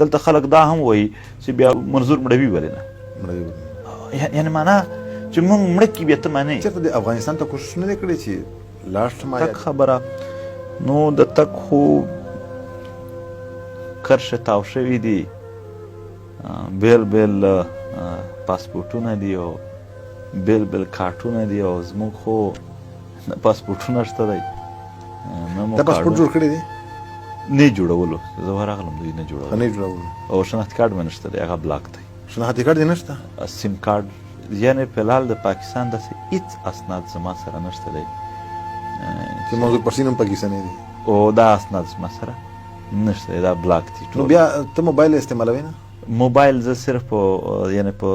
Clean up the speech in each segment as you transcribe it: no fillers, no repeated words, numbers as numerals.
دلته خلک دا هم وایي چې بیا منظور مړوي ولې نه، یعنې معنا چې موږ مړه کي بیا ته منې. چېرته د افغانستان ته کوشش نه دی کړی چې لاړ شم؟ تک خبره نو د تک خو کرښې تاو شوي دي، بیل بیل پاسپورټونه دي او بیل بیل کارټونه دي او زموږ خو پاسپورټونه شته دی. دا پاسپورټ جوړ کړی دی؟ نه جوړولو، زه ورغلم دوی نه جوړولو. نه جوړولو. او شناخت کارت مې نشته دی، هغه بلاک دی. شناختی کارت دې نشته؟ سیم کارت یعنې فلحال د پاکستان داسې هېڅ اسناد زما سره نشته دی چې منظور پښتین هم پاکستاني دی او دا اسناد زما سره نشته دی، دا بلاک دي. نو بیا ته موبایل استعمالوې نه؟ موبایل زه صرف یعنې په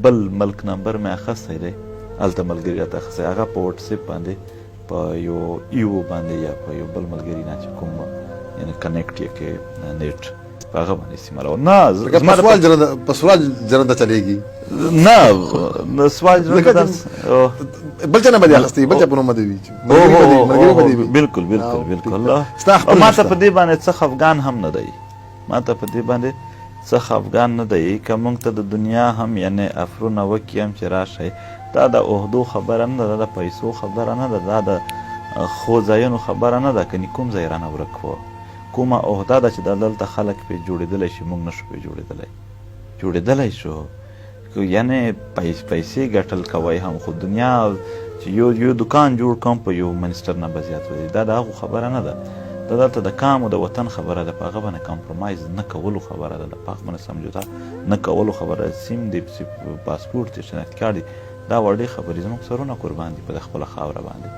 بل ملک نمبر مې اخیستی دی، هلته ملګري راته اخیستی، هغه په وټساپ باندې په یو ایو باندې یا په یو بل ملګري نه چې کوم یعنې کنیکټ یې کې نیټ په هغه باندې استعمالوم. نه په سوال جرنده چلېږي؟ نه سوال جرنده بل چا نه به دې اخیستی، بل چا په نوم به دې وي؟ بلکل بلکل بلکل. ما ته په دې باندې څه خفګان هم نه دی، ما ته په دې باندې څه خفګان نه دی که موږ ته د دنیا هم یعنې افرونه وکړي هم چې راشئ. دا د عهدو خبره نه ده، دا د پیسو خبره نه ده، دا د ښو ځایونو خبره نه ده. که کوم ځای رانه ورک وه، کومه عهده ده چې دا دلته خلک پرې جوړېدلی شي، موږ نه شو پرې جوړېدلی شو. یعنې پیسې ګټل کوئ هم، خو دنیا چې یو دکان جوړ کړم په یو منسټر نه به زیات ودی، دا د هغو خبره نه ده. دا دلته د کام او د وطن خبره ده، په هغه باندې کمپرومایز نه کولو خبره ده، د په هغه باندې سمجوته نه کولو خبره ده. سیم دی، پاسپورټ دی، شناخت کارت دی، دا وړې خبرې زموږ سرونه قربان دي په خپله خاوره باندې.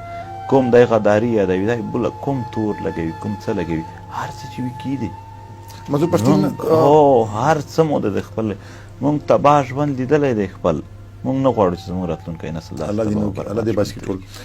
کوم دی غداري یادوي، دی بله کوم تور لګوي، کوم څه لګوي، هر څه چې وي کیدی. منظور پښتین هر څه مو د خپل موږ تباه ژوند لیدلی دی خپل. موږ نه غواړو چې زموږ راتلونکی نسل الله دې بچ کړي ټول.